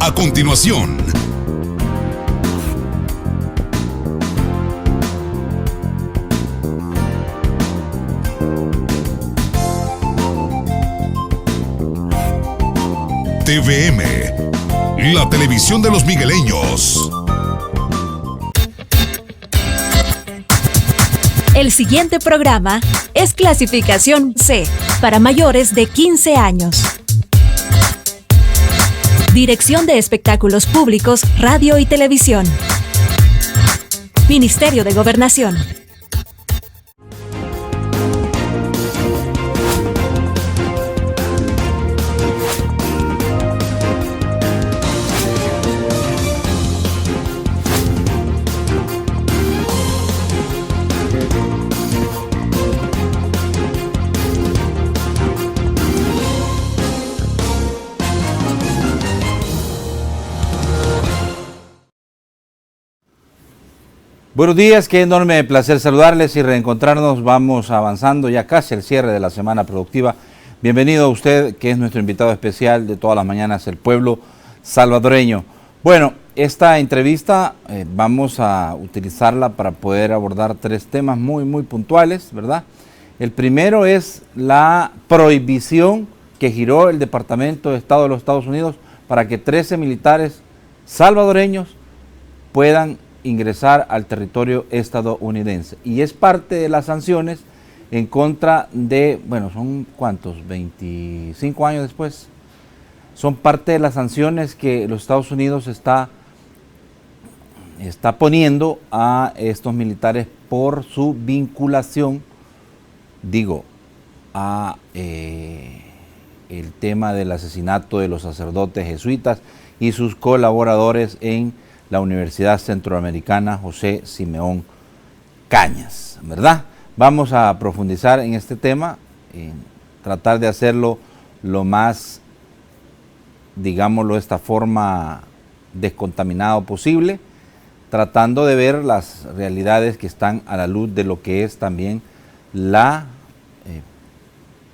A continuación, TVM, la televisión de los migueleños. El siguiente programa es clasificación C, para mayores de 15 años. Dirección de Espectáculos Públicos, Radio y Televisión. Ministerio de Gobernación. Buenos días, qué enorme placer saludarles y reencontrarnos. Vamos avanzando ya casi al cierre de la semana productiva. Bienvenido a usted, que es nuestro invitado especial de todas las mañanas, el pueblo salvadoreño. Bueno, esta entrevista vamos a utilizarla para poder abordar tres temas muy puntuales, ¿verdad? El primero es la prohibición que giró el Departamento de Estado de los Estados Unidos para que 13 militares salvadoreños puedan ingresar al territorio estadounidense, y es parte de las sanciones en contra de, bueno, son ¿cuántos? 25 años después, son parte de las sanciones que los Estados Unidos está poniendo a estos militares por su vinculación, a el tema del asesinato de los sacerdotes jesuitas y sus colaboradores en la Universidad Centroamericana José Simeón Cañas, ¿verdad? Vamos a profundizar en este tema, tratar de hacerlo lo más, digámoslo de esta forma, descontaminado posible, tratando de ver las realidades que están a la luz de lo que es también la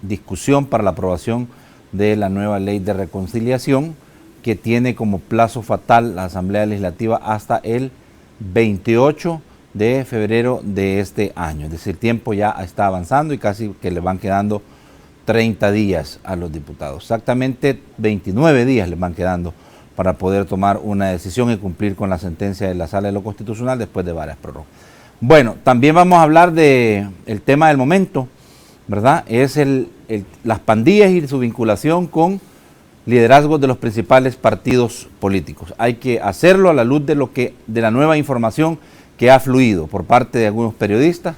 discusión para la aprobación de la nueva ley de reconciliación, que tiene como plazo fatal la Asamblea Legislativa hasta el 28 de febrero de este año. Es decir, el tiempo ya está avanzando y casi que le van quedando 30 días a los diputados. Exactamente 29 días les van quedando para poder tomar una decisión y cumplir con la sentencia de la Sala de lo Constitucional después de varias prórrogas. Bueno, también vamos a hablar del tema del momento, ¿verdad? Es las pandillas y su vinculación con liderazgos de los principales partidos políticos. Hay que hacerlo a la luz de la nueva información que ha fluido por parte de algunos periodistas,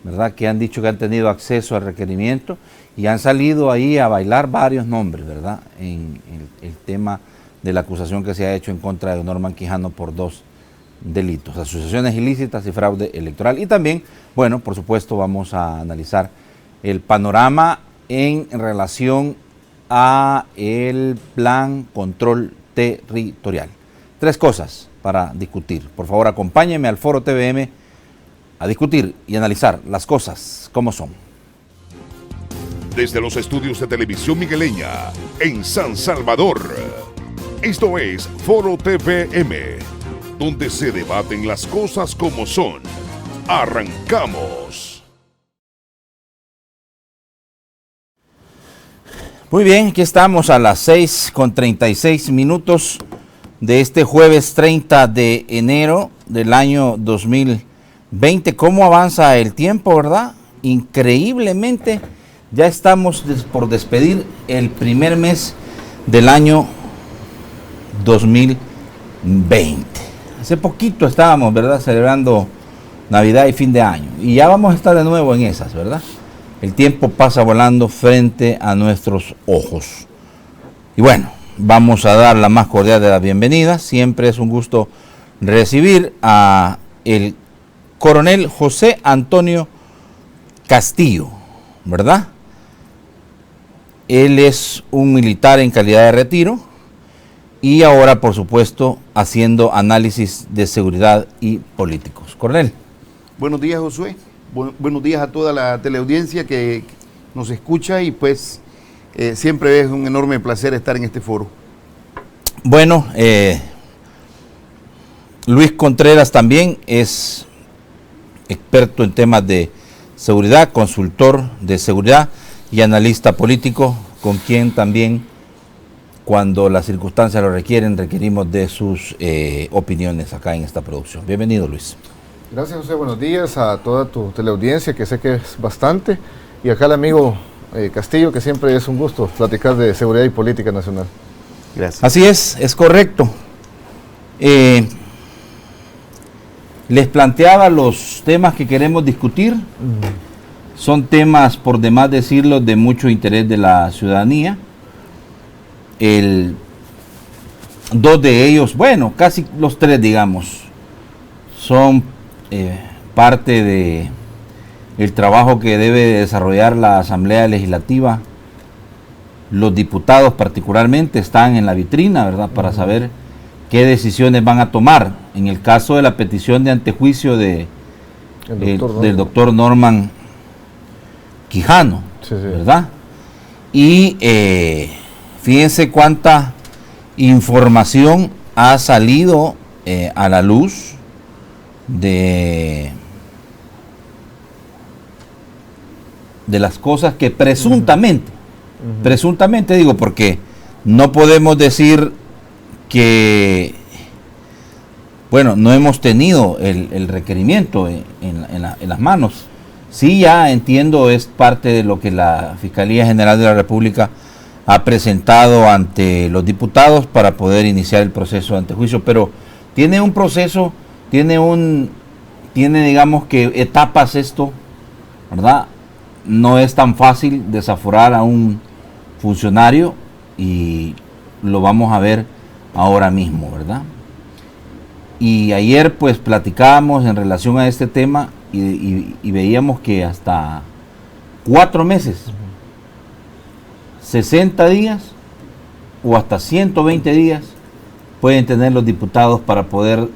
¿verdad?, que han dicho que han tenido acceso al requerimiento y han salido ahí a bailar varios nombres, ¿verdad?, en el tema de la acusación que se ha hecho en contra de Norman Quijano por 2 delitos, asociaciones ilícitas y fraude electoral. Y también, bueno, por supuesto, vamos a analizar el panorama en relación a el plan control territorial. 3 cosas para discutir. Por favor, acompáñenme al Foro TVM a discutir y analizar las cosas como son. Desde los estudios de Televisión Migueleña, en San Salvador, esto es Foro TVM, donde se debaten las cosas como son. ¡Arrancamos! Muy bien, aquí estamos a las 6:36 de este jueves 30 de enero del año 2020. ¿Cómo avanza el tiempo, verdad? Increíblemente, ya estamos por despedir el primer mes del año 2020. Hace poquito estábamos, ¿verdad?, celebrando Navidad y fin de año. Y ya vamos a estar de nuevo en esas, ¿verdad? El tiempo pasa volando frente a nuestros ojos. Y bueno, vamos a dar la más cordial de las bienvenidas. Siempre es un gusto recibir a el coronel José Antonio Castillo, ¿verdad? Él es un militar en calidad de retiro y ahora, por supuesto, haciendo análisis de seguridad y políticos. Coronel. Buenos días, Josué. Buenos días a toda la teleaudiencia que nos escucha y pues siempre es un enorme placer estar en este foro. Bueno, Luis Contreras también es experto en temas de seguridad, consultor de seguridad y analista político, con quien también, cuando las circunstancias lo requieren, requerimos de sus opiniones acá en esta producción. Bienvenido, Luis. Gracias, José. Buenos días a toda tu teleaudiencia, que sé que es bastante, y acá el amigo Castillo, que siempre es un gusto platicar de seguridad y política nacional. Gracias. Así es correcto. Les planteaba los temas que queremos discutir. Son temas, por demás decirlo, de mucho interés de la ciudadanía. Dos de ellos, bueno, casi los tres, digamos, son parte de el trabajo que debe desarrollar la Asamblea Legislativa. Los diputados particularmente están en la vitrina, ¿verdad?, para saber qué decisiones van a tomar. En el caso de la petición de antejuicio del doctor Norman Quijano, Sí. ¿verdad? Y fíjense cuánta información ha salido a la luz de las cosas que presuntamente, digo, porque no podemos decir que, bueno, no hemos tenido el requerimiento en las manos. Sí, ya entiendo, es parte de lo que la Fiscalía General de la República ha presentado ante los diputados para poder iniciar el proceso de antejuicio, pero tiene un proceso, tiene digamos que etapas esto, ¿verdad? No es tan fácil desaforar a un funcionario y lo vamos a ver ahora mismo, ¿verdad? Y ayer pues platicábamos en relación a este tema y veíamos que hasta 4 meses, 60 días o hasta 120 días pueden tener los diputados para poder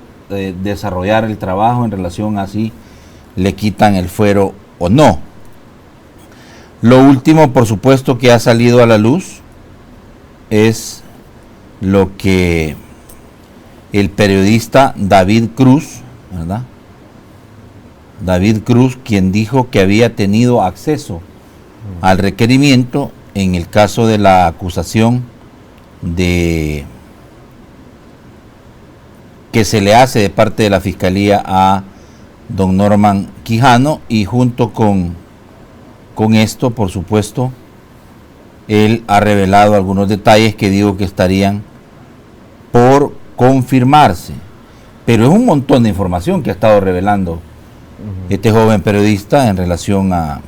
desarrollar el trabajo en relación a si le quitan el fuero o no. Lo último, por supuesto, que ha salido a la luz es lo que el periodista David Cruz, ¿verdad? David Cruz, quien dijo que había tenido acceso al requerimiento en el caso de la acusación de que se le hace de parte de la Fiscalía a don Norman Quijano, y junto con esto, por supuesto, él ha revelado algunos detalles que digo que estarían por confirmarse, pero es un montón de información que ha estado revelando este joven periodista en relación a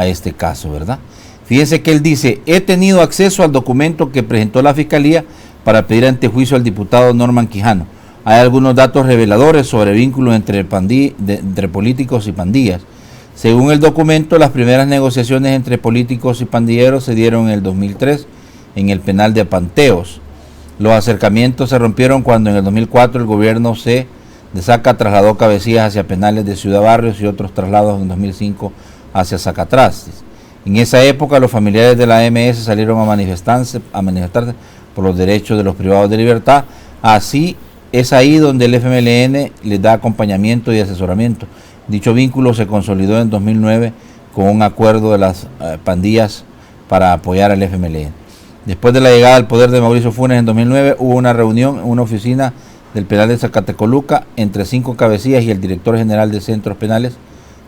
este caso, ¿verdad? Fíjense que él dice: he tenido acceso al documento que presentó la Fiscalía para pedir antejuicio al diputado Norman Quijano. Hay algunos datos reveladores sobre vínculos entre políticos y pandillas. Según el documento, las primeras negociaciones entre políticos y pandilleros se dieron en el 2003 en el penal de Panteos. Los acercamientos se rompieron cuando en el 2004 el gobierno de Saca trasladó cabecillas hacia penales de Ciudad Barrios y otros traslados en 2005 hacia Zacatrastes. En esa época los familiares de la MS salieron a manifestarse por los derechos de los privados de libertad. Así es ahí donde el FMLN les da acompañamiento y asesoramiento. Dicho vínculo se consolidó en 2009 con un acuerdo de las pandillas para apoyar al FMLN. Después de la llegada al poder de Mauricio Funes en 2009, hubo una reunión en una oficina del penal de Zacatecoluca entre 5 cabecillas y el director general de centros penales.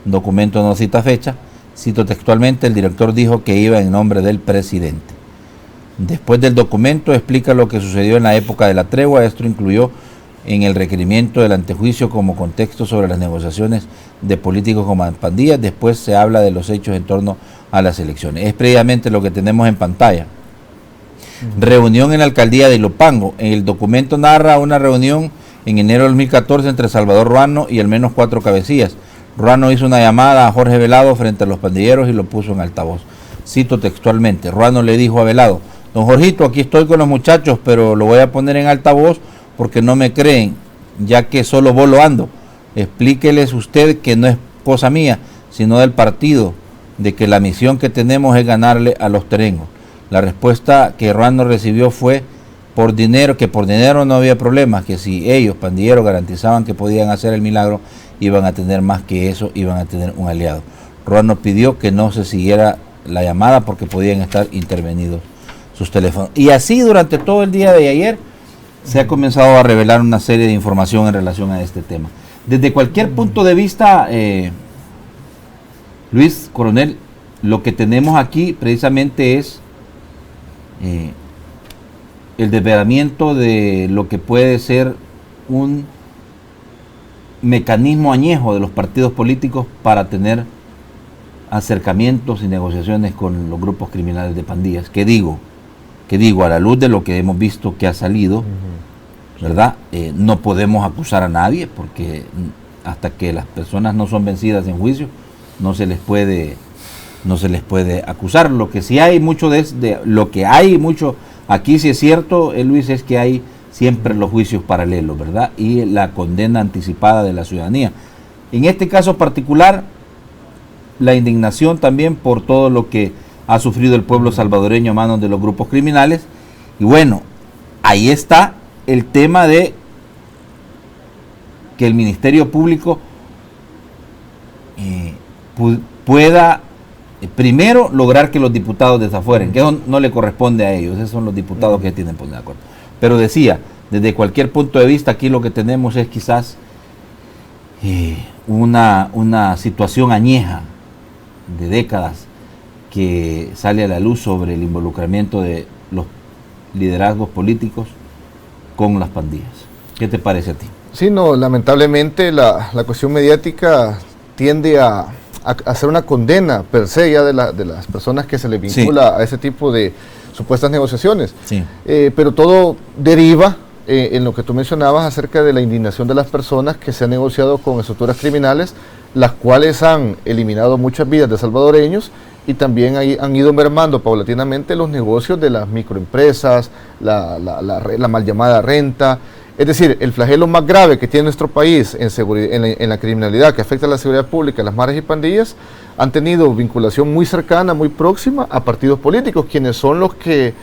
Un documento no cita fecha. Cito textualmente: el director dijo que iba en nombre del presidente. Después del documento explica lo que sucedió en la época de la tregua. Esto incluyó en el requerimiento del antejuicio como contexto sobre las negociaciones de políticos con pandillas. Después se habla de los hechos en torno a las elecciones. Es previamente lo que tenemos en pantalla. Reunión en la alcaldía de Ilopango. El documento narra una reunión en enero del 2014 entre Salvador Ruano y al menos 4 cabecillas. Ruano hizo una llamada a Jorge Velado frente a los pandilleros y lo puso en altavoz. Cito textualmente: Ruano le dijo a Velado: don Jorgito, aquí estoy con los muchachos, pero lo voy a poner en altavoz porque no me creen, ya que solo volo ando. Explíqueles usted que no es cosa mía, sino del partido, de que la misión que tenemos es ganarle a los terengos. La respuesta que Ruano recibió fue: por dinero no había problemas, que si ellos, pandilleros, garantizaban que podían hacer el milagro, iban a tener más que eso, iban a tener un aliado. Roa nos pidió que no se siguiera la llamada porque podían estar intervenidos sus teléfonos. Y así durante todo el día de ayer se ha comenzado a revelar una serie de información en relación a este tema. Desde cualquier punto de vista, Luis Coronel, lo que tenemos aquí precisamente es el desvelamiento de lo que puede ser un mecanismo añejo de los partidos políticos para tener acercamientos y negociaciones con los grupos criminales de pandillas. ¿Qué digo? A la luz de lo que hemos visto que ha salido, ¿verdad? No podemos acusar a nadie porque hasta que las personas no son vencidas en juicio, no se les puede acusar. Lo que sí hay mucho aquí sí es cierto, Luis, es que hay siempre los juicios paralelos, ¿verdad? Y la condena anticipada de la ciudadanía. En este caso particular, la indignación también por todo lo que ha sufrido el pueblo salvadoreño a manos de los grupos criminales. Y bueno, ahí está el tema de que el Ministerio Público pueda primero lograr que los diputados desafueren, que eso no le corresponde a ellos, esos son los diputados que tienen que poner de acuerdo. Pero decía, desde cualquier punto de vista, aquí lo que tenemos es quizás una situación añeja de décadas que sale a la luz sobre el involucramiento de los liderazgos políticos con las pandillas. ¿Qué te parece a ti? Sí, no, lamentablemente la cuestión mediática tiende a hacer una condena per se ya de las personas que se les vincula a ese tipo de supuestas negociaciones. Sí. Pero todo deriva en lo que tú mencionabas acerca de la indignación de las personas que se han negociado con estructuras criminales, las cuales han eliminado muchas vidas de salvadoreños y también han ido mermando paulatinamente los negocios de las microempresas, la mal llamada renta. Es decir, el flagelo más grave que tiene nuestro país en la criminalidad que afecta a la seguridad pública, las maras y pandillas, han tenido vinculación muy cercana, muy próxima a partidos políticos, quienes son los que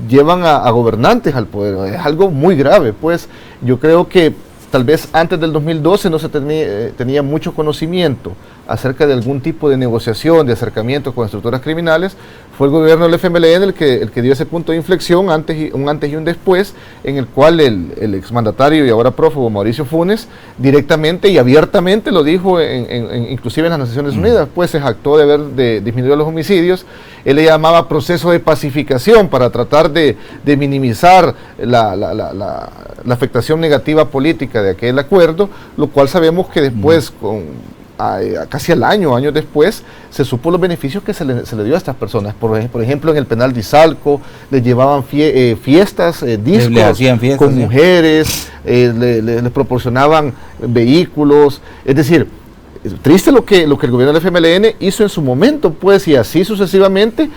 llevan a gobernantes al poder. Es algo muy grave, pues yo creo que tal vez antes del 2012 no se tenía mucho conocimiento acerca de algún tipo de negociación, de acercamiento con estructuras criminales. Fue el gobierno del FMLN el que dio ese punto de inflexión, un antes y un después, en el cual el exmandatario y ahora prófugo Mauricio Funes directamente y abiertamente lo dijo, inclusive en las Naciones Unidas, pues se jactó de haber disminuido los homicidios. Él le llamaba proceso de pacificación para tratar de minimizar la afectación negativa política de aquel acuerdo, lo cual sabemos que después, casi años después, se supo los beneficios que se le dio a estas personas. Por ejemplo, en el penal de Izalco, les llevaban fiestas, discos con mujeres, les proporcionaban vehículos. Es decir, triste lo que el gobierno del FMLN hizo en su momento, pues, y así sucesivamente.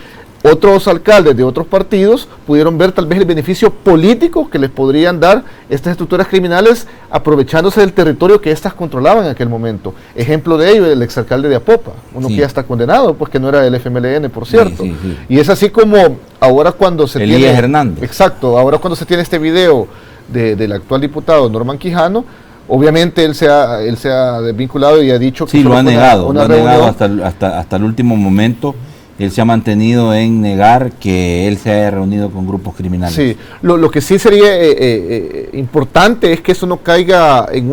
Otros alcaldes de otros partidos pudieron ver tal vez el beneficio político que les podrían dar estas estructuras criminales aprovechándose del territorio que éstas controlaban en aquel momento. Ejemplo de ello, el exalcalde de Apopa, uno que ya está condenado, pues que no era del FMLN, por cierto. Y es así como ahora cuando se Elías Hernández. Exacto, ahora cuando se tiene este video del actual diputado Norman Quijano, obviamente él se ha desvinculado y ha dicho que... Sí, lo ha negado hasta el último momento. Él se ha mantenido en negar que él se haya reunido con grupos criminales. Sí, lo que sí sería importante es que eso no caiga en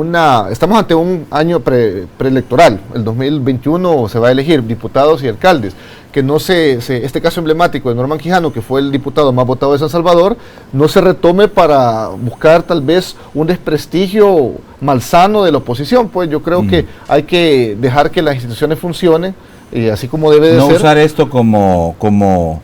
Estamos ante un año preelectoral, el 2021 se va a elegir diputados y alcaldes, que este caso emblemático de Norman Quijano, que fue el diputado más votado de San Salvador, no se retome para buscar tal vez un desprestigio malsano de la oposición. Pues yo creo que hay que dejar que las instituciones funcionen, así como debe de ser. No usar esto como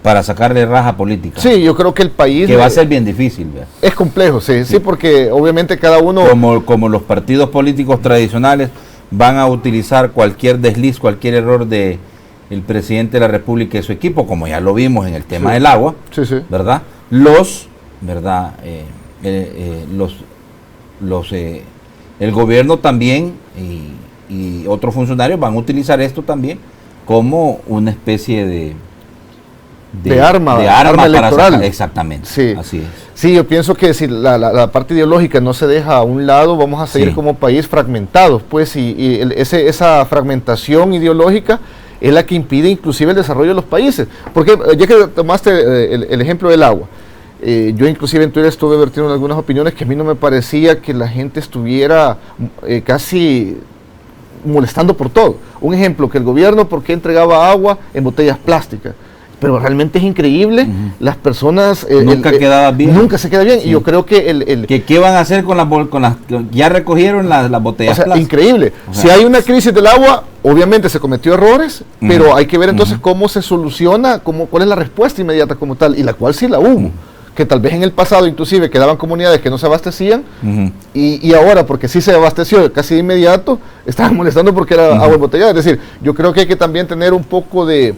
para sacarle raja política. Sí, yo creo que el país... Que va a ser bien difícil, ¿verdad? Es complejo, sí, porque obviamente cada uno... Como los partidos políticos tradicionales van a utilizar cualquier desliz, cualquier error del presidente de la República y su equipo, como ya lo vimos en el tema del agua, ¿verdad? El gobierno también y otros funcionarios van a utilizar esto también como una especie de arma electoral. Exactamente, sí. Así es. Sí, yo pienso que si la parte ideológica no se deja a un lado, vamos a seguir como país fragmentados, pues, y esa fragmentación ideológica es la que impide inclusive el desarrollo de los países. Porque ya que tomaste el ejemplo del agua, yo inclusive en Twitter estuve vertiendo algunas opiniones que a mí no me parecía que la gente estuviera casi molestando por todo. Un ejemplo, que el gobierno, ¿por qué entregaba agua en botellas plásticas? Pero realmente es increíble, las personas... nunca quedaba bien. Nunca se queda bien, sí. Y yo creo que... ¿Qué van a hacer con las ya recogieron las botellas plásticas? Increíble. Si hay una crisis del agua, obviamente se cometió errores, pero hay que ver entonces cómo se soluciona, cuál es la respuesta inmediata como tal, y la cual sí la hubo. Que tal vez en el pasado inclusive quedaban comunidades que no se abastecían, y ahora, porque sí se abasteció casi de inmediato, estaban molestando porque era agua embotellada. Es decir, yo creo que hay que también tener un poco de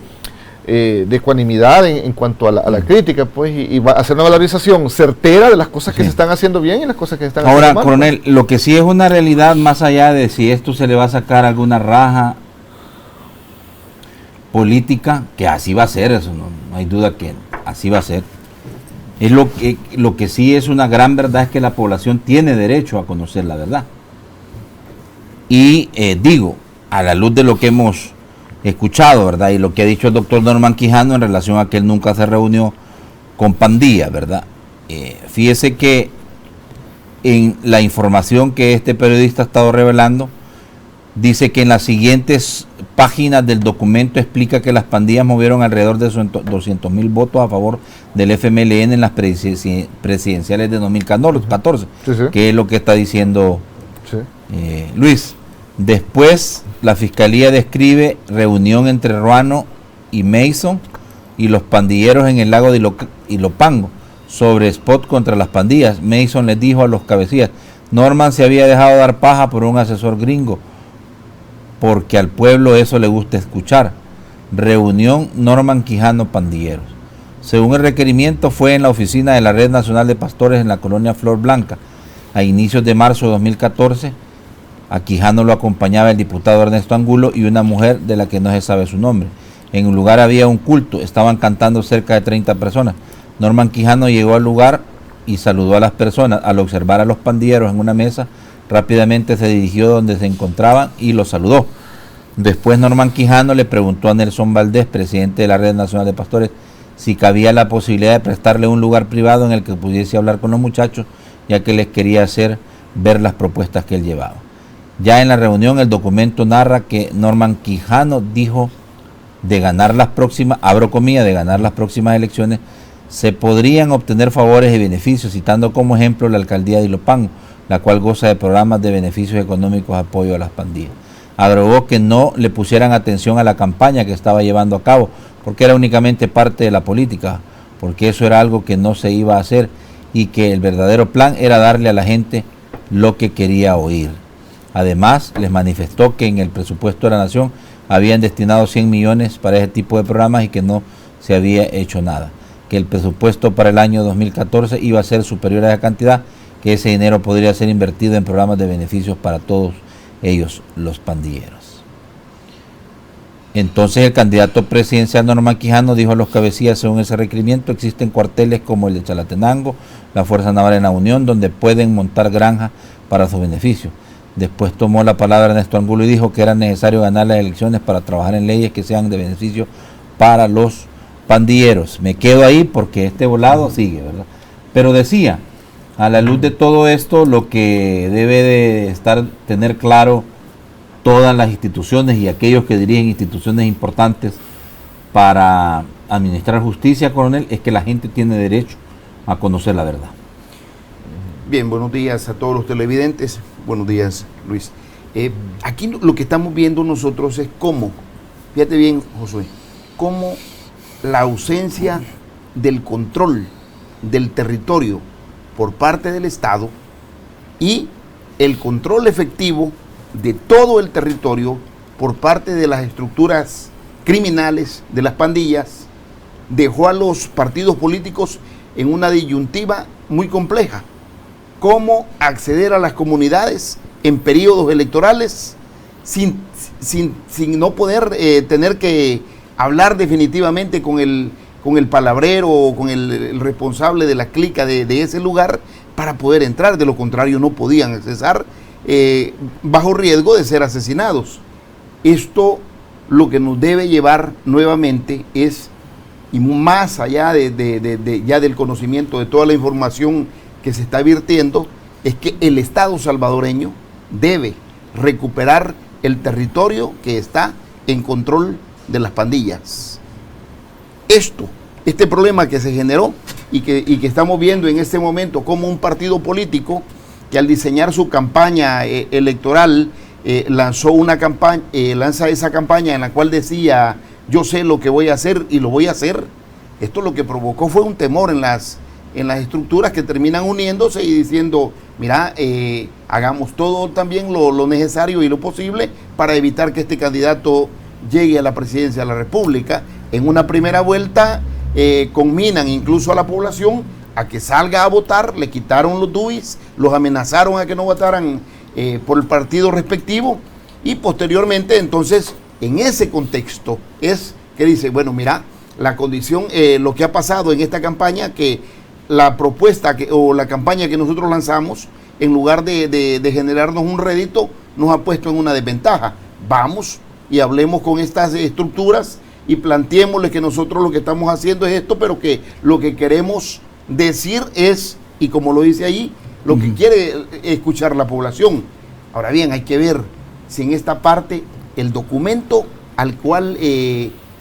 ecuanimidad en cuanto a la crítica, pues, y hacer una valorización certera de las cosas que se están haciendo bien y las cosas que se están haciendo mal. Ahora, coronel, lo que sí es una realidad, más allá de si esto se le va a sacar alguna raja política, que así va a ser, eso no hay duda que así va a ser. Es lo que sí es una gran verdad, es que la población tiene derecho a conocer la verdad. Y digo, a la luz de lo que hemos escuchado, ¿verdad? Y lo que ha dicho el doctor Norman Quijano en relación a que él nunca se reunió con pandillas, ¿verdad? Fíjese que en la información que este periodista ha estado revelando, dice que en las siguientes páginas del documento explica que las pandillas movieron alrededor de 200,000 votos a favor del FMLN en las presidenciales de 2014, que es lo que está diciendo Luis. Después, la fiscalía describe reunión entre Ruano y Mason y los pandilleros en el lago de Ilopango sobre spot contra las pandillas. Mason les dijo a los cabecillas: Norman se había dejado dar paja por un asesor gringo, porque al pueblo eso le gusta escuchar. Reunión Norman Quijano pandilleros. Según el requerimiento, fue en la oficina de la Red Nacional de Pastores en la colonia Flor Blanca. A inicios de marzo de 2014, a Quijano lo acompañaba el diputado Ernesto Angulo y una mujer de la que no se sabe su nombre. En un lugar había un culto, estaban cantando cerca de 30 personas. Norman Quijano llegó al lugar y saludó a las personas. Al observar a los pandilleros en una mesa, rápidamente se dirigió donde se encontraban y los saludó. Después Norman Quijano le preguntó a Nelson Valdés, presidente de la Red Nacional de Pastores, si cabía la posibilidad de prestarle un lugar privado en el que pudiese hablar con los muchachos, ya que les quería hacer ver las propuestas que él llevaba. Ya en la reunión el documento narra que Norman Quijano dijo: de ganar las próximas, abro comillas, de ganar las próximas elecciones, se podrían obtener favores y beneficios, citando como ejemplo la alcaldía de Ilopango, la cual goza de programas de beneficios económicos de apoyo a las pandillas. Agregó que no le pusieran atención a la campaña que estaba llevando a cabo, porque era únicamente parte de la política, porque eso era algo que no se iba a hacer y que el verdadero plan era darle a la gente lo que quería oír. Además, les manifestó que en el presupuesto de la Nación habían destinado 100 millones para ese tipo de programas y que no se había hecho nada, que el presupuesto para el año 2014 iba a ser superior a esa cantidad, que ese dinero podría ser invertido en programas de beneficios para todos ellos, los pandilleros. Entonces el candidato presidencial Norman Quijano dijo a los cabecillas: según ese requerimiento existen cuarteles como el de Chalatenango, la Fuerza Naval en la Unión, donde pueden montar granjas para su beneficio. Después tomó la palabra Ernesto Angulo y dijo que era necesario ganar las elecciones para trabajar en leyes que sean de beneficio para los pandilleros. Me quedo ahí porque este volado sigue, ¿verdad? Pero decía, a la luz de todo esto, lo que debe de tener claro todas las instituciones y aquellos que dirigen instituciones importantes para administrar justicia, coronel, es que la gente tiene derecho a conocer la verdad. Bien, buenos días a todos los televidentes. Buenos días, Luis. Aquí lo que estamos viendo nosotros es cómo, fíjate bien, Josué, cómo la ausencia del control del territorio por parte del Estado y el control efectivo de todo el territorio por parte de las estructuras criminales, de las pandillas, dejó a los partidos políticos en una disyuntiva muy compleja. Cómo acceder a las comunidades en periodos electorales sin no poder tener que hablar definitivamente con el el palabrero o con el responsable de la clica de ese lugar para poder entrar. De lo contrario no podían accesar bajo riesgo de ser asesinados. Esto lo que nos debe llevar nuevamente es, y más allá ya del conocimiento de toda la información que se está virtiendo, es que el Estado salvadoreño debe recuperar el territorio que está en control de las pandillas. Este problema que se generó y que estamos viendo en este momento como un partido político que al diseñar su campaña electoral lanza esa campaña en la cual decía: yo sé lo que voy a hacer y lo voy a hacer. Esto lo que provocó fue un temor en las estructuras que terminan uniéndose y diciendo: mira, hagamos todo también lo necesario y lo posible para evitar que este candidato llegue a la presidencia de la República. En una primera vuelta conminan incluso a la población a que salga a votar, le quitaron los DUIs, los amenazaron a que no votaran por el partido respectivo, y posteriormente entonces en ese contexto es que dice: bueno, mira, la condición, lo que ha pasado en esta campaña, que la propuesta o la campaña que nosotros lanzamos, en lugar de generarnos un rédito, nos ha puesto en una desventaja. Vamos y hablemos con estas estructuras y planteémosle que nosotros lo que estamos haciendo es esto, pero que lo que queremos decir es, y como lo dice ahí, lo que quiere escuchar la población. Ahora bien, hay que ver si en esta parte el documento al cual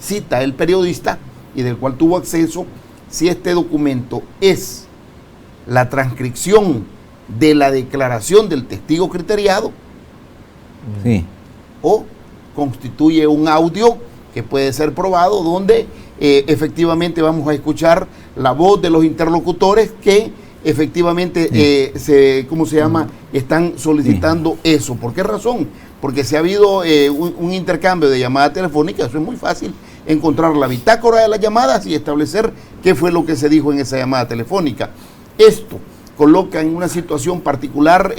cita el periodista y del cual tuvo acceso, si este documento es la transcripción de la declaración del testigo criteriado, sí, o constituye un audio que puede ser probado, donde efectivamente vamos a escuchar la voz de los interlocutores que efectivamente están solicitando eso. ¿Por qué razón? Porque si ha habido un intercambio de llamadas telefónicas, eso es muy fácil, encontrar la bitácora de las llamadas y establecer qué fue lo que se dijo en esa llamada telefónica. Esto coloca en una situación particular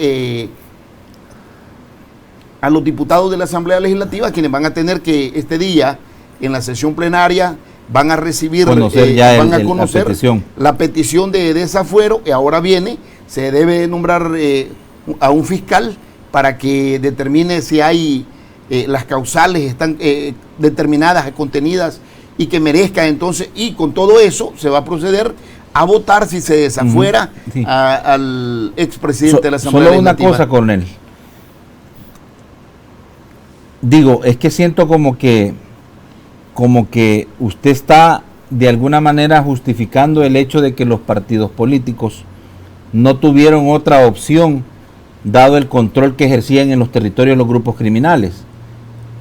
a los diputados de la Asamblea Legislativa, quienes van a tener que este día, en la sesión plenaria, van a recibir, van a conocer la petición de desafuero, y ahora se debe nombrar a un fiscal para que determine si hay las causales están determinadas, contenidas, y que merezca entonces, y con todo eso se va a proceder a votar si se desafuera al expresidente de la Asamblea Legislativa. Solo una cosa, coronel. Digo, es que siento como que usted está de alguna manera justificando el hecho de que los partidos políticos no tuvieron otra opción dado el control que ejercían en los territorios los grupos criminales.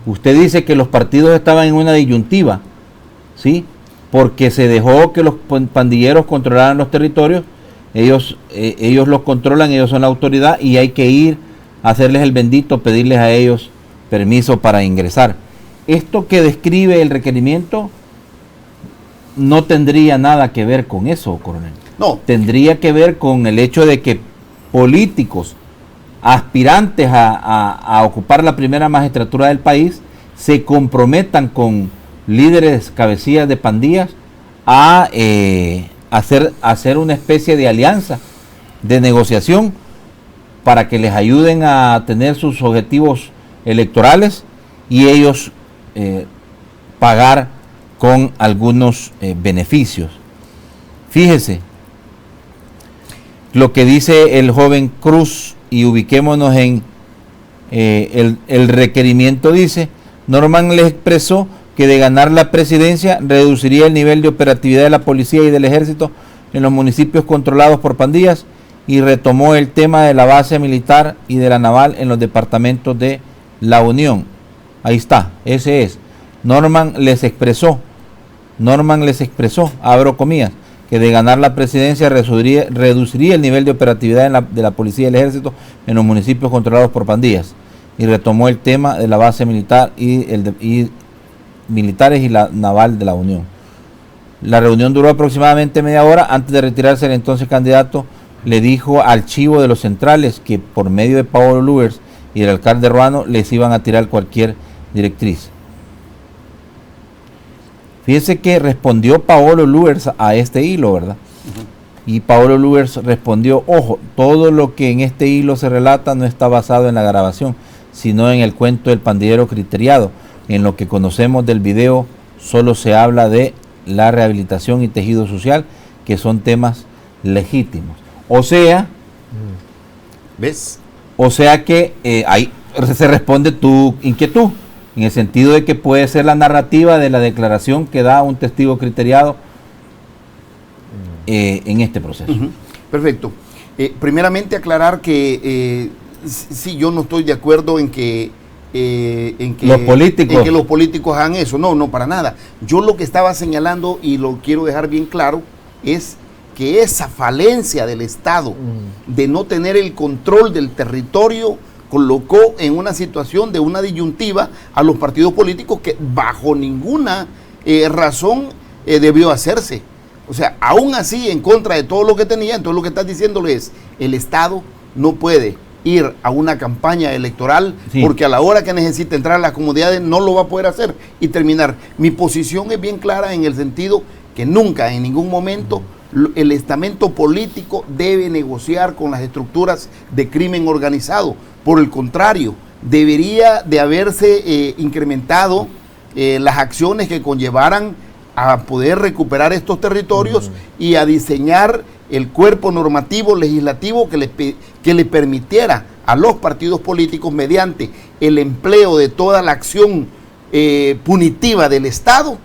Usted dice que los partidos estaban en una disyuntiva, ¿sí? Porque se dejó que los pandilleros controlaran los territorios, ellos los controlan, ellos son la autoridad, y hay que ir a hacerles el bendito, pedirles a ellos permiso para ingresar. Esto que describe el requerimiento no tendría nada que ver con eso, coronel. No. Tendría que ver con el hecho de que políticos aspirantes a ocupar la primera magistratura del país se comprometan con líderes, cabecillas de pandillas a hacer una especie de alianza, de negociación, para que les ayuden a tener sus objetivos electorales y ellos pagar con algunos beneficios. Fíjese lo que dice el joven Cruz, y ubiquémonos en el requerimiento. Dice: Norman les expresó que de ganar la presidencia reduciría el nivel de operatividad de la policía y del ejército en los municipios controlados por pandillas, y retomó el tema de la base militar y de la naval en los departamentos de la Unión. Ahí está, ese es. Norman les expresó, abro comillas, que de ganar la presidencia reduciría el nivel de operatividad de la policía y el ejército en los municipios controlados por pandillas, y retomó el tema de la base militar y militares y la naval de la Unión. La reunión duró aproximadamente media hora. Antes de retirarse, el entonces candidato le dijo al chivo de los centrales que por medio de Paolo Lugers y el alcalde Ruano les iban a tirar cualquier directriz. Fíjense que respondió Paolo Luers a este hilo, ¿verdad? Y Paolo Luers respondió, ojo, todo lo que en este hilo se relata no está basado en la grabación, sino en el cuento del pandillero criteriado. En lo que conocemos del video solo se habla de la rehabilitación y tejido social, que son temas legítimos. O sea, ¿ves? O sea que ahí se responde tu inquietud, en el sentido de que puede ser la narrativa de la declaración que da un testigo criteriado en este proceso. Perfecto. Primeramente aclarar que sí, yo no estoy de acuerdo en que los políticos hagan eso. No, para nada. Yo lo que estaba señalando, y lo quiero dejar bien claro, es que esa falencia del Estado de no tener el control del territorio colocó en una situación de una disyuntiva a los partidos políticos que bajo ninguna razón debió hacerse. O sea, aún así, en contra de todo lo que tenía, entonces lo que estás diciéndole es, el Estado no puede ir a una campaña electoral, sí, porque a la hora que necesita entrar a las comunidades no lo va a poder hacer y terminar. Mi posición es bien clara en el sentido que nunca, en ningún momento, el estamento político debe negociar con las estructuras de crimen organizado. Por el contrario, debería de haberse incrementado las acciones que conllevaran a poder recuperar estos territorios y a diseñar el cuerpo normativo legislativo que le permitiera a los partidos políticos, mediante el empleo de toda la acción punitiva del Estado,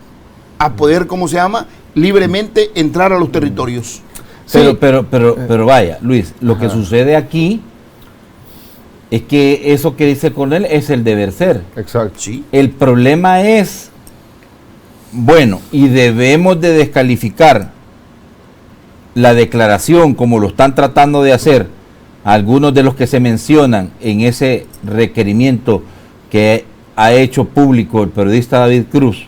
a poder, libremente entrar a los territorios. Pero vaya, Luis, lo que sucede aquí es que eso que dice el coronel es el deber ser. Exacto. Sí. El problema es, bueno, y debemos de descalificar la declaración como lo están tratando de hacer algunos de los que se mencionan en ese requerimiento que ha hecho público el periodista David Cruz,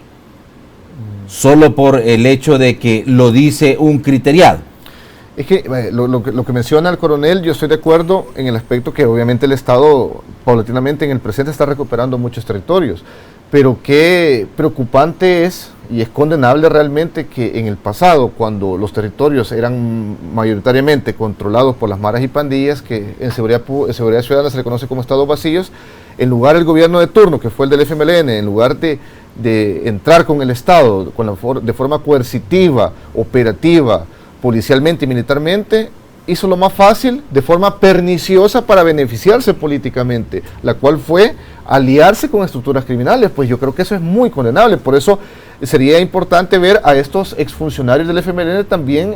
solo por el hecho de que lo dice un criteriado. Es que lo que menciona el coronel, yo estoy de acuerdo en el aspecto que obviamente el Estado paulatinamente en el presente está recuperando muchos territorios, pero qué preocupante es y es condenable realmente que en el pasado, cuando los territorios eran mayoritariamente controlados por las maras y pandillas, que en seguridad ciudadana se le conoce como estados vacíos, en lugar del gobierno de turno, que fue el del FMLN, en lugar de entrar con el Estado de forma coercitiva, operativa, policialmente y militarmente, hizo lo más fácil, de forma perniciosa para beneficiarse políticamente, la cual fue aliarse con estructuras criminales. Pues yo creo que eso es muy condenable. Por eso sería importante ver a estos exfuncionarios del FMLN también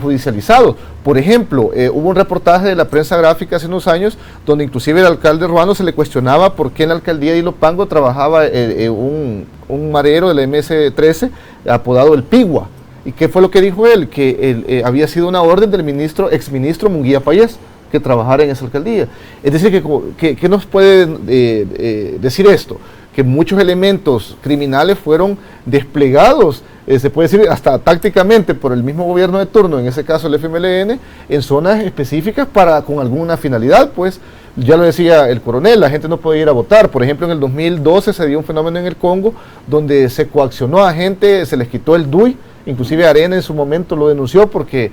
judicializados. Por ejemplo, hubo un reportaje de la prensa gráfica hace unos años donde inclusive el alcalde Ruano se le cuestionaba por qué en la alcaldía de Ilopango trabajaba un marero del MS-13 apodado El Pigua. ¿Y qué fue lo que dijo él? Que había sido una orden del exministro Munguía Payés que trabajara en esa alcaldía. Es decir, ¿qué nos puede decir esto? Que muchos elementos criminales fueron desplegados, se puede decir hasta tácticamente por el mismo gobierno de turno, en ese caso el FMLN, en zonas específicas con alguna finalidad. Pues ya lo decía el coronel, la gente no podía ir a votar. Por ejemplo, en el 2012 se dio un fenómeno en el Congo donde se coaccionó a gente, se les quitó el DUI. Inclusive Arena en su momento lo denunció porque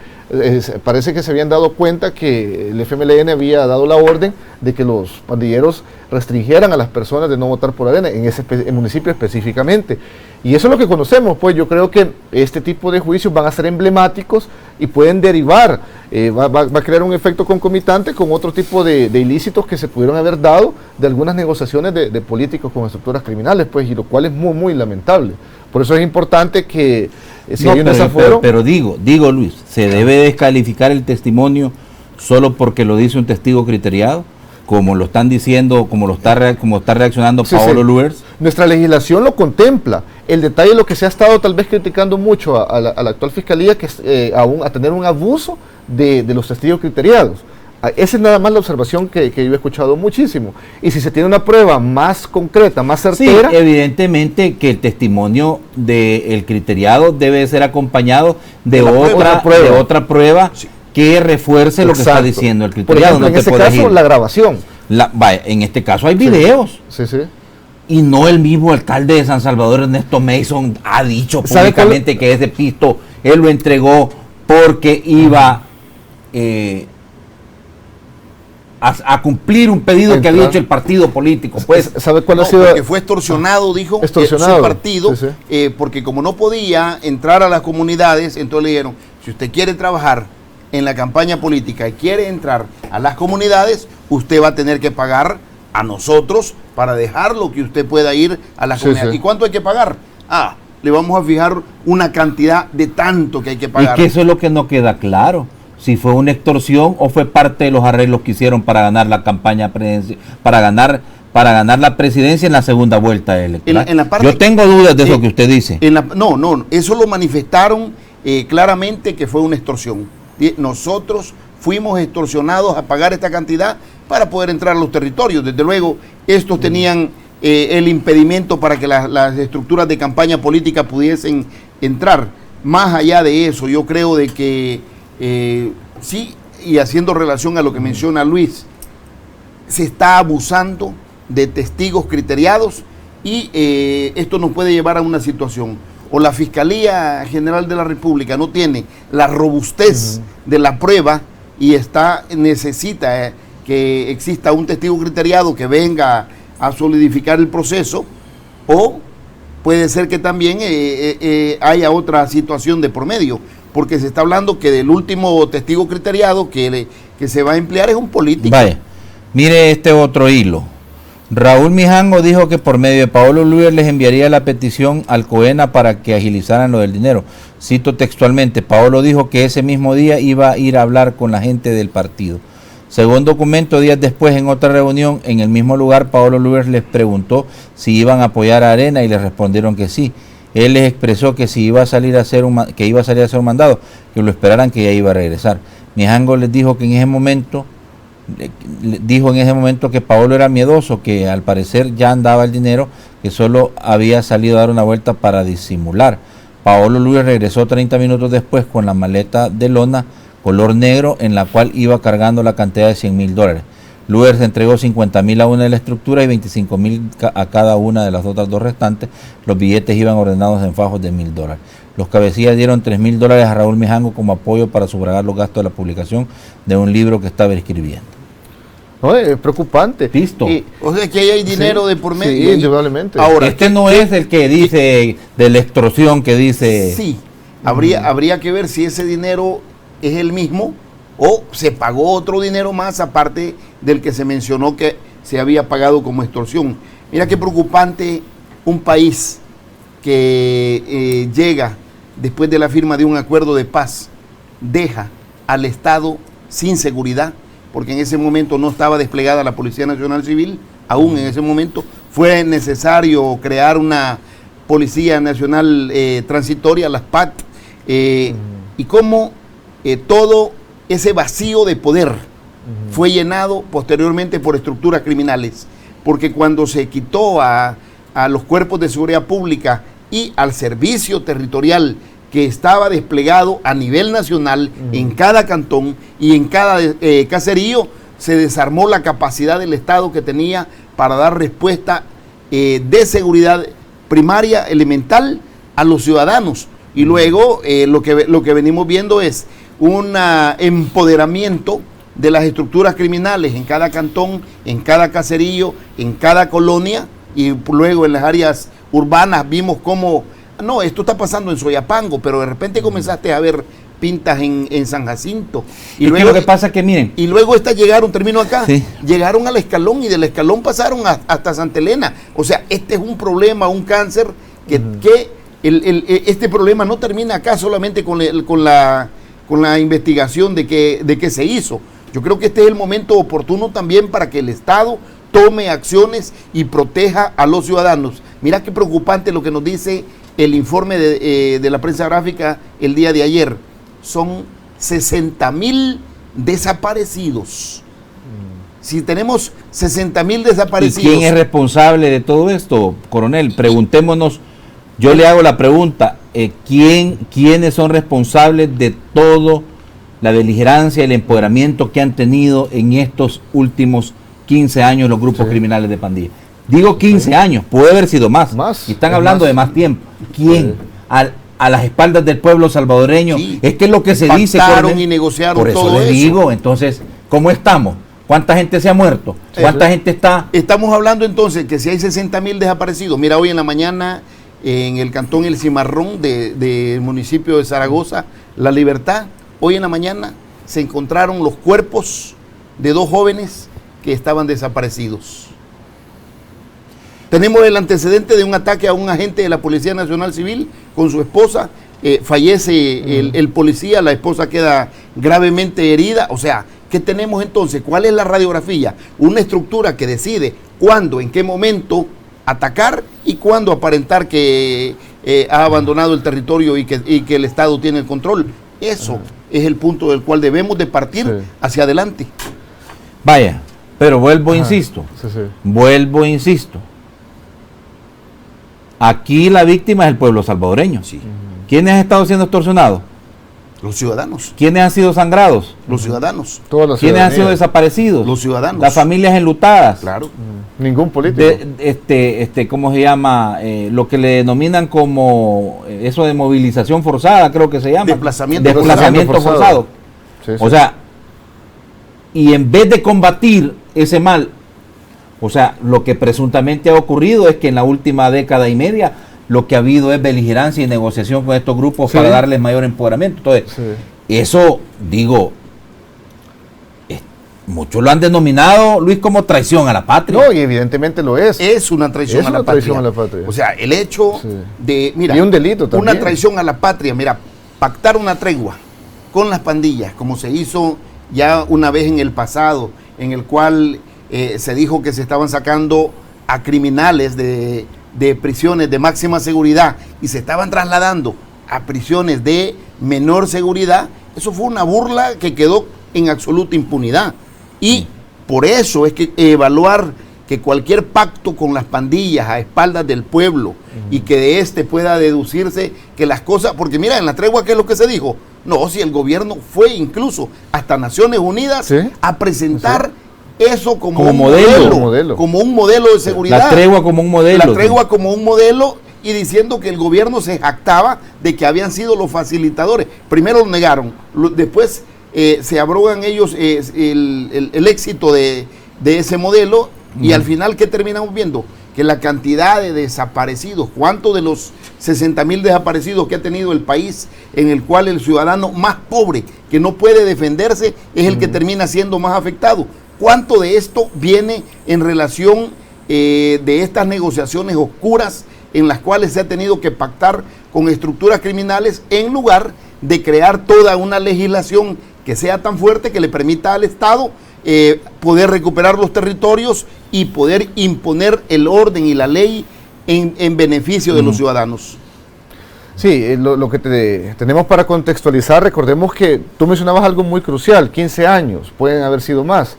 parece que se habían dado cuenta que el FMLN había dado la orden de que los pandilleros restringieran a las personas de no votar por Arena, en ese municipio específicamente. Y eso es lo que conocemos. Pues yo creo que este tipo de juicios van a ser emblemáticos y pueden derivar, va a crear un efecto concomitante con otro tipo de ilícitos que se pudieron haber dado de algunas negociaciones de políticos con estructuras criminales, pues, y lo cual es muy, muy lamentable. Por eso es importante que si hay un desafuero... Pero digo Luis, ¿se debe descalificar el testimonio solo porque lo dice un testigo criteriado? Como lo están diciendo, como está reaccionando Paolo Luers. Nuestra legislación lo contempla. El detalle es lo que se ha estado tal vez criticando mucho a la actual fiscalía, que es a tener un abuso de los testigos criteriados. Esa es nada más la observación que yo he escuchado muchísimo. Y si se tiene una prueba más concreta, más certera... Sí, evidentemente que el testimonio del criteriado debe ser acompañado de otra prueba sí, que refuerce lo que está diciendo el criteriado. Por ejemplo, en este caso, la grabación. En este caso hay videos. Sí. Y no el mismo alcalde de San Salvador, Ernesto Mason, ha dicho públicamente que ese pisto él lo entregó porque iba a cumplir un pedido que había hecho el partido político. Pues, ¿sabe cuál ha sido? Porque fue extorsionado, dijo, su partido, porque como no podía entrar a las comunidades, entonces le dijeron, si usted quiere trabajar en la campaña política y quiere entrar a las comunidades, usted va a tener que pagar a nosotros para dejarlo que usted pueda ir a las comunidades. ¿Y cuánto hay que pagar? Le vamos a fijar una cantidad de tanto que hay que pagar. Y que eso es lo que no queda claro. Si fue una extorsión o fue parte de los arreglos que hicieron para ganar la campaña presidencial, para ganar la presidencia en la segunda vuelta electoral. Yo tengo dudas de eso que usted dice. No, eso lo manifestaron claramente que fue una extorsión. Nosotros fuimos extorsionados a pagar esta cantidad para poder entrar a los territorios. Desde luego, estos tenían el impedimento para que las estructuras de campaña política pudiesen entrar. Más allá de eso, yo creo de que sí, y haciendo relación a lo que menciona Luis, se está abusando de testigos criteriados y esto nos puede llevar a una situación. O la Fiscalía General de la República no tiene la robustez de la prueba y necesita que exista un testigo criteriado que venga a solidificar el proceso, o puede ser que también haya otra situación de por medio, porque se está hablando que del último testigo criteriado que se va a emplear es un político. Vaya, mire este otro hilo. Raúl Mijango dijo que por medio de Paolo Luer les enviaría la petición al COENA para que agilizaran lo del dinero. Cito textualmente, Paolo dijo que ese mismo día iba a ir a hablar con la gente del partido. Según documento, días después, en otra reunión en el mismo lugar, Paolo Luer les preguntó si iban a apoyar a Arena y les respondieron que sí. Él les expresó que si iba a salir a hacer un mandado, que lo esperaran, que ya iba a regresar. Mijango les dijo que en ese momento que Paolo era miedoso, que al parecer ya andaba el dinero, que solo había salido a dar una vuelta para disimular. Paolo Luis regresó 30 minutos después con la maleta de lona color negro en la cual iba cargando la cantidad de $100,000. Luer se entregó 50,000 a una de la estructura y 25,000 a cada una de las otras dos restantes. Los billetes iban ordenados en fajos de $1,000. Los cabecillas dieron $3,000 a Raúl Mijango como apoyo para sufragar los gastos de la publicación de un libro que estaba escribiendo. No, es preocupante. Listo. O sea que ahí hay dinero de por medio. Sí, indudablemente. Ahora, no es el que dice de la extorsión que dice. Sí, habría que ver si ese dinero es el mismo o se pagó otro dinero más aparte del que se mencionó que se había pagado como extorsión. Mira qué preocupante un país que llega después de la firma de un acuerdo de paz, deja al Estado sin seguridad, porque en ese momento no estaba desplegada la Policía Nacional Civil, aún en ese momento fue necesario crear una Policía Nacional Transitoria, las PAT, y cómo todo ese vacío de poder fue llenado posteriormente por estructuras criminales, porque cuando se quitó a los cuerpos de seguridad pública y al servicio territorial que estaba desplegado a nivel nacional en cada cantón y en cada caserío, se desarmó la capacidad del Estado que tenía para dar respuesta de seguridad primaria, elemental a los ciudadanos. Y luego lo que venimos viendo es un empoderamiento de las estructuras criminales en cada cantón, en cada caserío, en cada colonia, y luego en las áreas urbanas vimos cómo, no, esto está pasando en Soyapango, pero de repente comenzaste a ver pintas en San Jacinto. Y luego, lo que pasa es que miren. Y luego terminó acá, sí. Llegaron al Escalón y del Escalón pasaron hasta Santa Elena. O sea, este es un problema, un cáncer, este problema no termina acá solamente con la investigación de qué se hizo. Yo creo que este es el momento oportuno también para que el Estado tome acciones y proteja a los ciudadanos. Mira qué preocupante lo que nos dice el informe de la prensa gráfica el día de ayer. Son 60,000 desaparecidos. Si tenemos 60,000 desaparecidos. ¿Y quién es responsable de todo esto, coronel? Preguntémonos, yo le hago la pregunta, ¿quiénes son responsables de todo la beligerancia y el empoderamiento que han tenido en estos últimos 15 años los grupos criminales de pandilla? Digo 15 años, puede haber sido más. Y están hablando más. de más tiempo. ¿Quién? A las espaldas del pueblo salvadoreño. Sí. Es que es lo que se dice. Pactaron y negociaron por eso todo les eso. digo, entonces, ¿cómo estamos? ¿Cuánta gente se ha muerto? ¿Cuánta gente está? Estamos hablando entonces que si hay 60,000 desaparecidos, mira, hoy en la mañana en el cantón El Cimarrón del municipio de Zaragoza, La Libertad, hoy en la mañana se encontraron los cuerpos de 2 jóvenes que estaban desaparecidos. Tenemos el antecedente de un ataque a un agente de la Policía Nacional Civil con su esposa, fallece el policía, la esposa queda gravemente herida. O sea, ¿qué tenemos entonces? ¿Cuál es la radiografía? Una estructura que decide cuándo, en qué momento atacar y cuándo aparentar que ha abandonado el territorio y que el Estado tiene el control. Eso es el punto del cual debemos de partir hacia adelante. Vaya, pero vuelvo, insisto. Vuelvo, insisto. Aquí la víctima es el pueblo salvadoreño. Sí. ¿Quiénes han estado siendo extorsionados? Los ciudadanos. ¿Quiénes han sido sangrados? Los ciudadanos. ¿Quiénes han sido desaparecidos? Los ciudadanos. Las familias enlutadas. Claro. Ningún político. ¿Cómo se llama? Lo que le denominan como eso de movilización forzada, creo que se llama. Desplazamiento forzado. Sí, sí. O sea, y en vez de combatir ese mal, o sea, lo que presuntamente ha ocurrido es que en la última década y media lo que ha habido es beligerancia y negociación con estos grupos para darles mayor empoderamiento. Entonces, eso, digo, muchos lo han denominado, Luis, como traición a la patria. No, y evidentemente lo es. Es una traición, a la patria. O sea, el hecho de, mira, y un delito también. Una traición a la patria, mira, pactar una tregua con las pandillas, como se hizo ya una vez en el pasado, en el cual se dijo que se estaban sacando a criminales de prisiones de máxima seguridad y se estaban trasladando a prisiones de menor seguridad. Eso fue una burla que quedó en absoluta impunidad. Y por eso es que evaluar que cualquier pacto con las pandillas a espaldas del pueblo y que de este pueda deducirse que las cosas, porque mira, en la tregua, ¿qué es lo que se dijo? No, si el gobierno fue incluso hasta Naciones Unidas a presentar eso como un modelo, como un modelo de seguridad. La tregua como un modelo. La tregua como un modelo, y diciendo que el gobierno se jactaba de que habían sido los facilitadores. Primero lo negaron, después se abrogan ellos el éxito de ese modelo, y al final, ¿qué terminamos viendo? Que la cantidad de desaparecidos, ¿cuántos de los 60,000 desaparecidos que ha tenido el país, en el cual el ciudadano más pobre, que no puede defenderse, es el que termina siendo más afectado? ¿Cuánto de esto viene en relación de estas negociaciones oscuras en las cuales se ha tenido que pactar con estructuras criminales en lugar de crear toda una legislación que sea tan fuerte que le permita al Estado poder recuperar los territorios y poder imponer el orden y la ley en beneficio de los ciudadanos? Sí, lo que tenemos para contextualizar, recordemos que tú mencionabas algo muy crucial, 15 años, pueden haber sido más.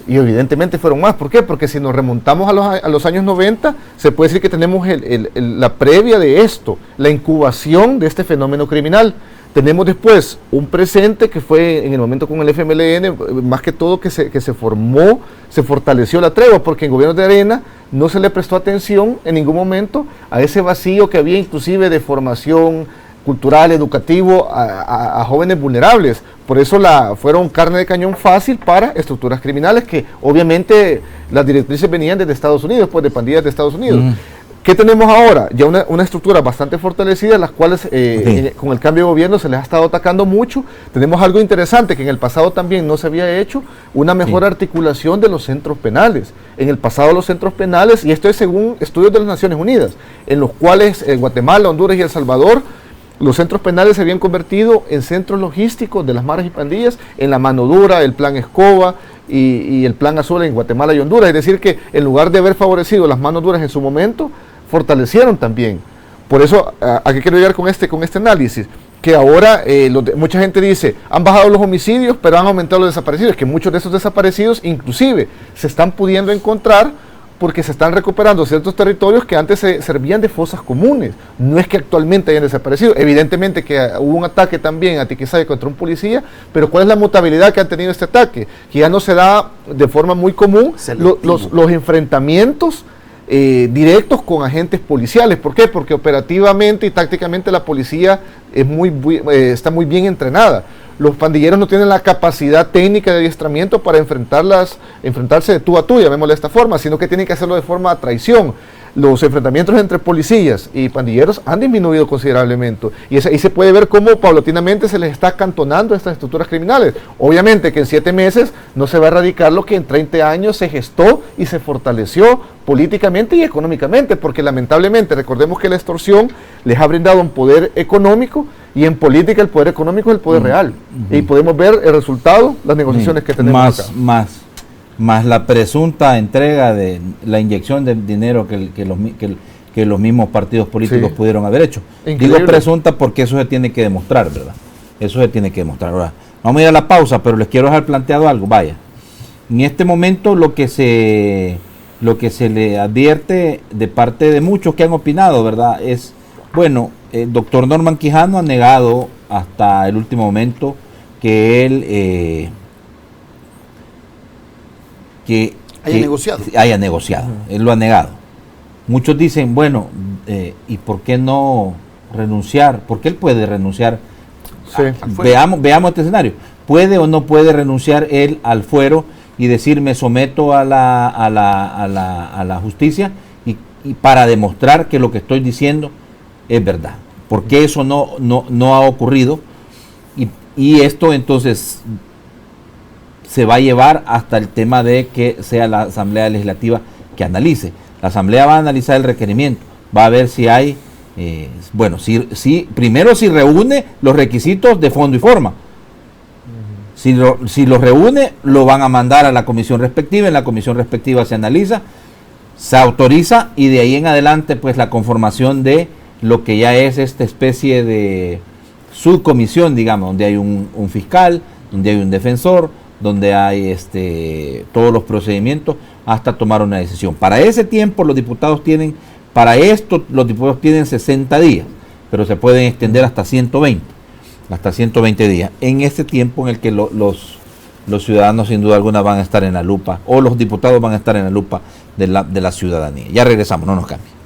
Y evidentemente fueron más. ¿Por qué? Porque si nos remontamos a los años 90, se puede decir que tenemos la previa de esto, la incubación de este fenómeno criminal. Tenemos después un presente que fue en el momento con el FMLN, más que todo que se formó, se fortaleció la tregua, porque en gobierno de Arena no se le prestó atención en ningún momento a ese vacío que había inclusive de formación cultural, educativo a jóvenes vulnerables. Por eso fueron carne de cañón fácil para estructuras criminales que obviamente las directrices venían desde Estados Unidos, pues de pandillas de Estados Unidos. ¿Qué tenemos ahora? Ya una estructura bastante fortalecida, las cuales con el cambio de gobierno se les ha estado atacando mucho. Tenemos algo interesante que en el pasado también no se había hecho, una mejor articulación de los centros penales. En el pasado los centros penales, y esto es según estudios de las Naciones Unidas, en los cuales Guatemala, Honduras y El Salvador, los centros penales se habían convertido en centros logísticos de las maras y pandillas, en la mano dura, el plan Escoba y el plan Azul en Guatemala y Honduras. Es decir, que en lugar de haber favorecido las manos duras en su momento, fortalecieron también. Por eso, ¿a qué quiero llegar con este análisis? Que ahora mucha gente dice, han bajado los homicidios, pero han aumentado los desaparecidos. Que muchos de esos desaparecidos inclusive se están pudiendo encontrar porque se están recuperando ciertos territorios que antes se servían de fosas comunes. No es que actualmente hayan desaparecido. Evidentemente que hubo un ataque también a Tiquisaya contra un policía, pero ¿cuál es la mutabilidad que ha tenido este ataque? Que ya no se da de forma muy común los enfrentamientos directos con agentes policiales. ¿Por qué? Porque operativamente y tácticamente la policía está muy bien entrenada. Los pandilleros no tienen la capacidad técnica de adiestramiento para enfrentarse de tú a tú, llamémosle de esta forma, sino que tienen que hacerlo de forma a traición. Los enfrentamientos entre policías y pandilleros han disminuido considerablemente, y ahí se puede ver cómo paulatinamente se les está acantonando estas estructuras criminales. Obviamente que en 7 meses no se va a erradicar lo que en 30 años se gestó y se fortaleció políticamente y económicamente, porque lamentablemente recordemos que la extorsión les ha brindado un poder económico, y en política el poder económico es el poder real, y podemos ver el resultado, las negociaciones que tenemos acá. Más la presunta entrega de la inyección de dinero que los mismos partidos políticos pudieron haber hecho. Increíble. Digo presunta porque eso se tiene que demostrar, ¿verdad? Eso se tiene que demostrar. Ahora, vamos a ir a la pausa, pero les quiero dejar planteado algo. Vaya, en este momento lo que se le advierte de parte de muchos que han opinado, ¿verdad? Es, bueno, el doctor Norman Quijano ha negado hasta el último momento que él... haya negociado. Él lo ha negado. Muchos dicen, bueno, ¿y por qué no renunciar? Porque él puede renunciar. Sí. Veamos este escenario. ¿Puede o no puede renunciar él al fuero y decir me someto a la justicia y para demostrar que lo que estoy diciendo es verdad? Porque eso no ha ocurrido y esto entonces se va a llevar hasta el tema de que sea la Asamblea Legislativa que analice. La Asamblea va a analizar el requerimiento, va a ver si hay, primero si reúne los requisitos de fondo y forma. Si los reúne, lo van a mandar a la comisión respectiva, en la comisión respectiva se analiza, se autoriza y de ahí en adelante pues la conformación de lo que ya es esta especie de subcomisión, digamos, donde hay un fiscal, donde hay un defensor, donde hay todos los procedimientos hasta tomar una decisión. Para ese tiempo los diputados tienen 60 días, pero se pueden extender hasta 120 días. En este tiempo en el que los ciudadanos sin duda alguna van a estar en la lupa, o los diputados van a estar en la lupa de la ciudadanía. Ya regresamos, no nos cambien.